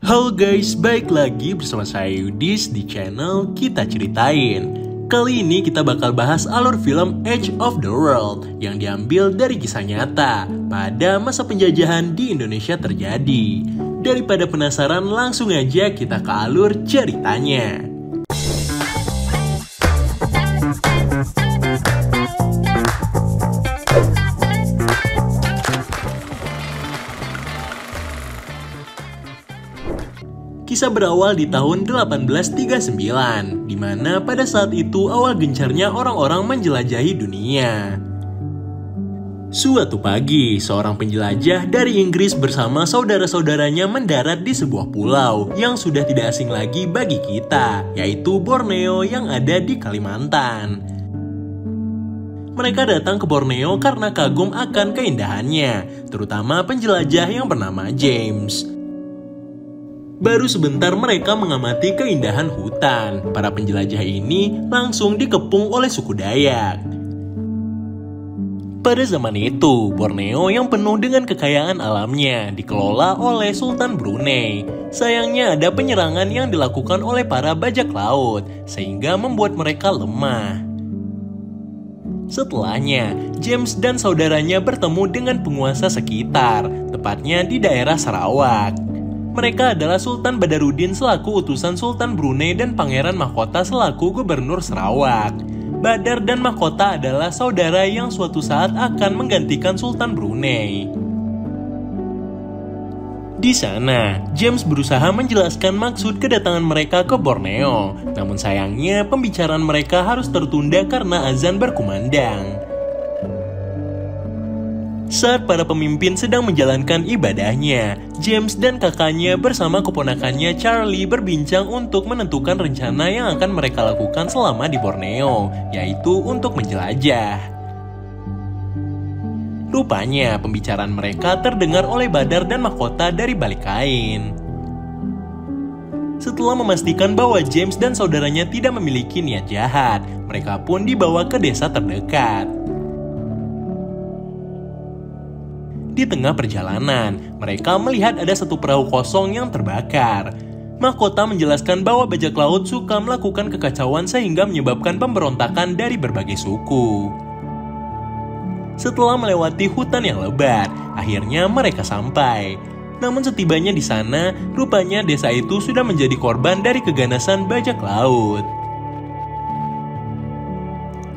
Halo guys, balik lagi bersama saya Yudis di channel Kita Ceritain. Kali ini kita bakal bahas alur film Edge of the World yang diambil dari kisah nyata pada masa penjajahan di Indonesia terjadi. Daripada penasaran, langsung aja kita ke alur ceritanya. Kisah berawal di tahun 1839, di mana pada saat itu awal gencarnya orang-orang menjelajahi dunia. Suatu pagi, seorang penjelajah dari Inggris bersama saudara-saudaranya mendarat di sebuah pulau yang sudah tidak asing lagi bagi kita, yaitu Borneo yang ada di Kalimantan. Mereka datang ke Borneo karena kagum akan keindahannya, terutama penjelajah yang bernama James. Baru sebentar mereka mengamati keindahan hutan, para penjelajah ini langsung dikepung oleh suku Dayak. Pada zaman itu, Borneo yang penuh dengan kekayaan alamnya dikelola oleh Sultan Brunei. Sayangnya ada penyerangan yang dilakukan oleh para bajak laut, sehingga membuat mereka lemah. Setelahnya, James dan saudaranya bertemu dengan penguasa sekitar, tepatnya di daerah Sarawak. Mereka adalah Sultan Badarudin selaku utusan Sultan Brunei dan Pangeran Mahkota selaku Gubernur Sarawak. Badar dan Mahkota adalah saudara yang suatu saat akan menggantikan Sultan Brunei. Di sana, James berusaha menjelaskan maksud kedatangan mereka ke Borneo. Namun sayangnya pembicaraan mereka harus tertunda karena azan berkumandang. Saat para pemimpin sedang menjalankan ibadahnya, James dan kakaknya bersama keponakannya Charlie berbincang untuk menentukan rencana yang akan mereka lakukan selama di Borneo, yaitu untuk menjelajah. Rupanya, pembicaraan mereka terdengar oleh Badar dan Mahkota dari balik kain. Setelah memastikan bahwa James dan saudaranya tidak memiliki niat jahat, mereka pun dibawa ke desa terdekat. Di tengah perjalanan, mereka melihat ada satu perahu kosong yang terbakar. Mahkota menjelaskan bahwa bajak laut suka melakukan kekacauan sehingga menyebabkan pemberontakan dari berbagai suku. Setelah melewati hutan yang lebat, akhirnya mereka sampai. Namun setibanya di sana, rupanya desa itu sudah menjadi korban dari keganasan bajak laut.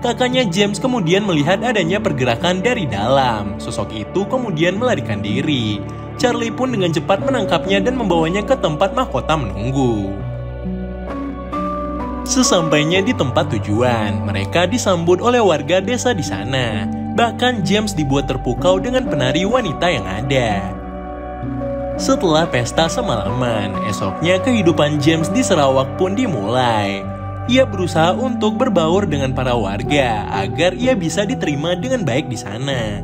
Kakaknya James kemudian melihat adanya pergerakan dari dalam. Sosok itu kemudian melarikan diri. Charlie pun dengan cepat menangkapnya dan membawanya ke tempat mahkota menunggu. Sesampainya di tempat tujuan, mereka disambut oleh warga desa di sana. Bahkan James dibuat terpukau dengan penari wanita yang ada. Setelah pesta semalaman, esoknya kehidupan James di Sarawak pun dimulai. Ia berusaha untuk berbaur dengan para warga agar ia bisa diterima dengan baik di sana.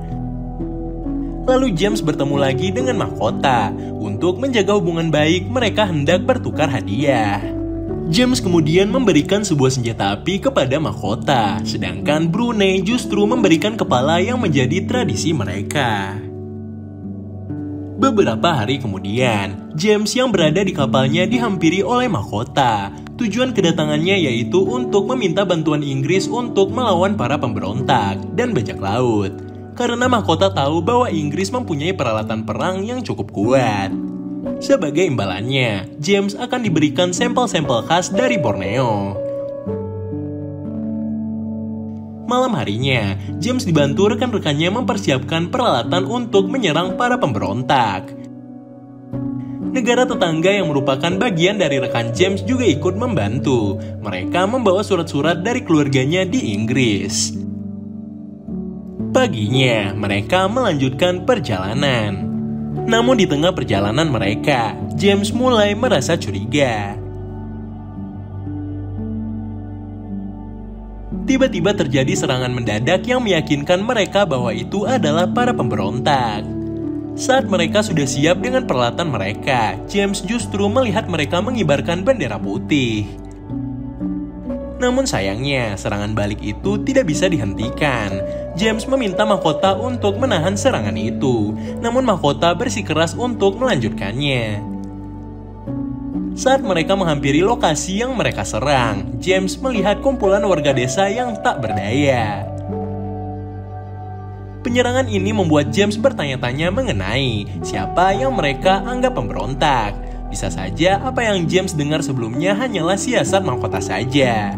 Lalu James bertemu lagi dengan Mahkota. Untuk menjaga hubungan baik, mereka hendak bertukar hadiah. James kemudian memberikan sebuah senjata api kepada Mahkota, sedangkan Brunei justru memberikan kepala yang menjadi tradisi mereka. Beberapa hari kemudian, James yang berada di kapalnya dihampiri oleh Mahkota. Tujuan kedatangannya yaitu untuk meminta bantuan Inggris untuk melawan para pemberontak dan bajak laut. Karena Mahkota tahu bahwa Inggris mempunyai peralatan perang yang cukup kuat. Sebagai imbalannya, James akan diberikan sampel-sampel khas dari Borneo. Malam harinya, James dibantu rekan-rekannya mempersiapkan peralatan untuk menyerang para pemberontak. Negara tetangga yang merupakan bagian dari rekan James juga ikut membantu. Mereka membawa surat-surat dari keluarganya di Inggris. Paginya, mereka melanjutkan perjalanan. Namun di tengah perjalanan mereka, James mulai merasa curiga. Tiba-tiba terjadi serangan mendadak yang meyakinkan mereka bahwa itu adalah para pemberontak. Saat mereka sudah siap dengan peralatan mereka, James justru melihat mereka mengibarkan bendera putih. Namun sayangnya, serangan balik itu tidak bisa dihentikan. James meminta Mahkota untuk menahan serangan itu, namun Mahkota bersikeras untuk melanjutkannya. Saat mereka menghampiri lokasi yang mereka serang, James melihat kumpulan warga desa yang tak berdaya. Penyerangan ini membuat James bertanya-tanya mengenai siapa yang mereka anggap pemberontak. Bisa saja apa yang James dengar sebelumnya hanyalah siasat mahkota saja.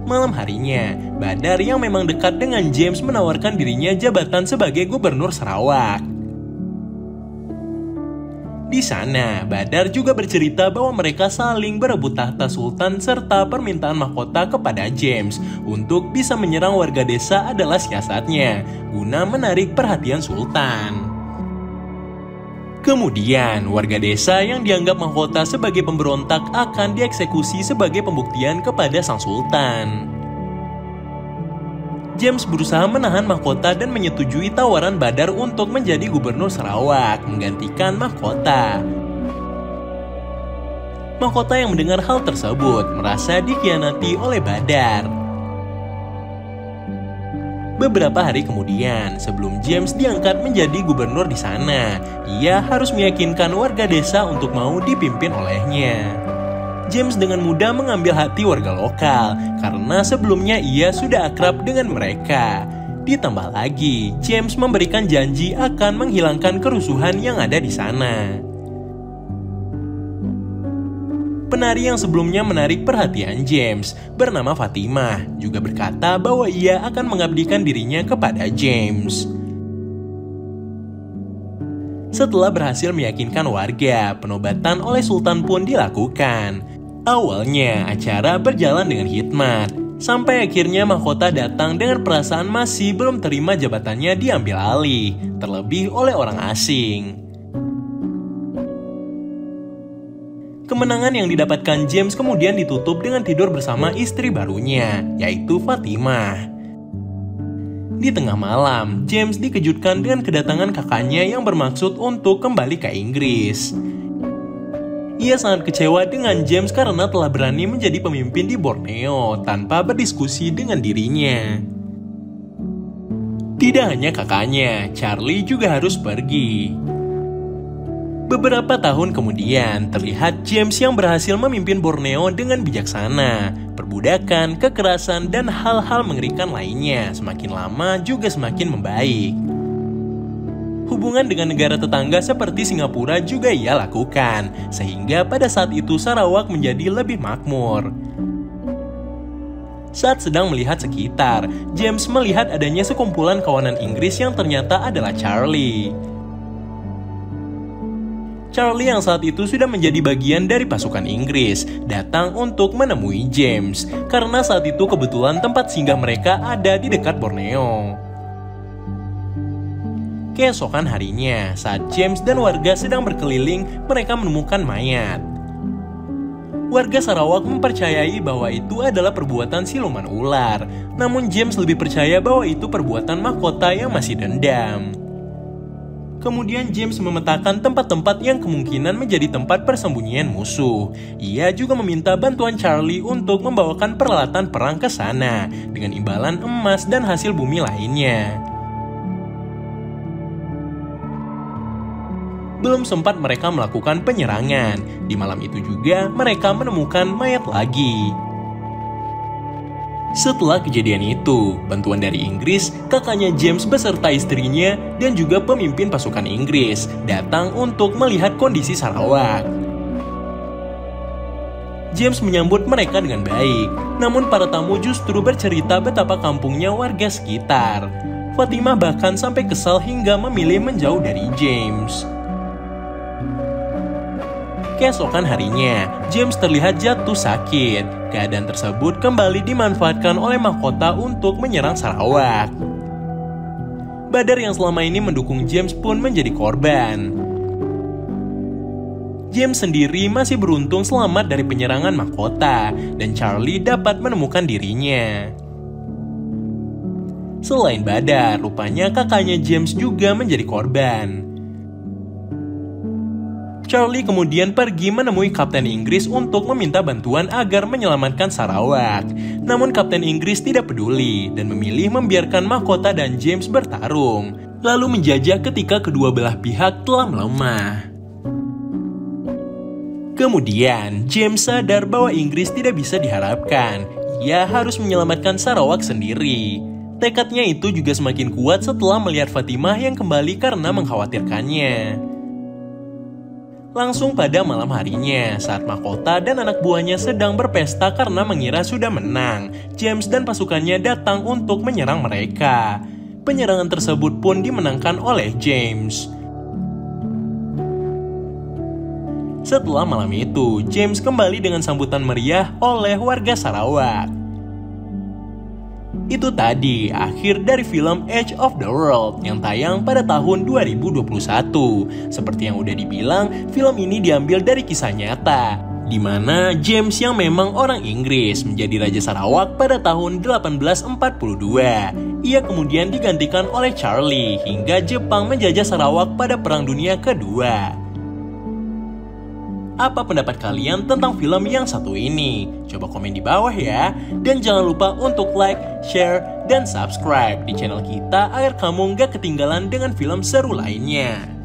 Malam harinya, Badar yang memang dekat dengan James menawarkan dirinya jabatan sebagai gubernur Sarawak. Di sana, Badar juga bercerita bahwa mereka saling berebut tahta sultan serta permintaan mahkota kepada James untuk bisa menyerang warga desa adalah siasatnya, guna menarik perhatian sultan. Kemudian, warga desa yang dianggap mahkota sebagai pemberontak akan dieksekusi sebagai pembuktian kepada sang sultan. James berusaha menahan mahkota dan menyetujui tawaran Badar untuk menjadi gubernur Sarawak, menggantikan mahkota. Mahkota yang mendengar hal tersebut merasa dikhianati oleh Badar. Beberapa hari kemudian, sebelum James diangkat menjadi gubernur di sana, ia harus meyakinkan warga desa untuk mau dipimpin olehnya. James dengan mudah mengambil hati warga lokal karena sebelumnya ia sudah akrab dengan mereka. Ditambah lagi, James memberikan janji akan menghilangkan kerusuhan yang ada di sana. Penari yang sebelumnya menarik perhatian James, bernama Fatimah, juga berkata bahwa ia akan mengabdikan dirinya kepada James. Setelah berhasil meyakinkan warga, penobatan oleh Sultan pun dilakukan. Awalnya, acara berjalan dengan hikmat, sampai akhirnya mahkota datang dengan perasaan masih belum terima jabatannya diambil alih, terlebih oleh orang asing. Kemenangan yang didapatkan James kemudian ditutup dengan tidur bersama istri barunya, yaitu Fatimah. Di tengah malam, James dikejutkan dengan kedatangan kakaknya yang bermaksud untuk kembali ke Inggris. Ia sangat kecewa dengan James karena telah berani menjadi pemimpin di Borneo tanpa berdiskusi dengan dirinya. Tidak hanya kakaknya, Charlie juga harus pergi. Beberapa tahun kemudian, terlihat James yang berhasil memimpin Borneo dengan bijaksana. Perbudakan, kekerasan, dan hal-hal mengerikan lainnya semakin lama juga semakin membaik. Hubungan dengan negara tetangga seperti Singapura juga ia lakukan, sehingga pada saat itu Sarawak menjadi lebih makmur. Saat sedang melihat sekitar, James melihat adanya sekumpulan kawanan Inggris yang ternyata adalah Charlie. Charlie yang saat itu sudah menjadi bagian dari pasukan Inggris, datang untuk menemui James, karena saat itu kebetulan tempat singgah mereka ada di dekat Borneo. Keesokan harinya, saat James dan warga sedang berkeliling, mereka menemukan mayat. Warga Sarawak mempercayai bahwa itu adalah perbuatan siluman ular, namun James lebih percaya bahwa itu perbuatan mahkota yang masih dendam. Kemudian James memetakan tempat-tempat yang kemungkinan menjadi tempat persembunyian musuh. Ia juga meminta bantuan Charlie untuk membawakan peralatan perang ke sana, dengan imbalan emas dan hasil bumi lainnya. Belum sempat mereka melakukan penyerangan, di malam itu juga mereka menemukan mayat lagi. Setelah kejadian itu, bantuan dari Inggris, kakaknya James beserta istrinya dan juga pemimpin pasukan Inggris datang untuk melihat kondisi Sarawak. James menyambut mereka dengan baik, namun para tamu justru bercerita betapa kampungnya warga sekitar. Fatimah bahkan sampai kesal hingga memilih menjauh dari James. Keesokan harinya, James terlihat jatuh sakit. Keadaan tersebut kembali dimanfaatkan oleh mahkota untuk menyerang Sarawak. Badar yang selama ini mendukung James pun menjadi korban. James sendiri masih beruntung selamat dari penyerangan mahkota, dan Charlie dapat menemukan dirinya. Selain Badar, rupanya kakaknya James juga menjadi korban. Charlie kemudian pergi menemui Kapten Inggris untuk meminta bantuan agar menyelamatkan Sarawak. Namun Kapten Inggris tidak peduli dan memilih membiarkan mahkota dan James bertarung, lalu menjajah ketika kedua belah pihak telah melemah. Kemudian, James sadar bahwa Inggris tidak bisa diharapkan. Ia harus menyelamatkan Sarawak sendiri. Tekadnya itu juga semakin kuat setelah melihat Fatimah yang kembali karena mengkhawatirkannya. Langsung pada malam harinya, saat mahkota dan anak buahnya sedang berpesta karena mengira sudah menang, James dan pasukannya datang untuk menyerang mereka. Penyerangan tersebut pun dimenangkan oleh James. Setelah malam itu, James kembali dengan sambutan meriah oleh warga Sarawak. Itu tadi akhir dari film Edge of the World yang tayang pada tahun 2021. Seperti yang udah dibilang, film ini diambil dari kisah nyata, di mana James yang memang orang Inggris menjadi Raja Sarawak pada tahun 1842. Ia kemudian digantikan oleh Charlie hingga Jepang menjajah Sarawak pada Perang Dunia Kedua. Apa pendapat kalian tentang film yang satu ini? Coba komen di bawah ya. Dan jangan lupa untuk like, share, dan subscribe di channel kita agar kamu gak ketinggalan dengan film seru lainnya.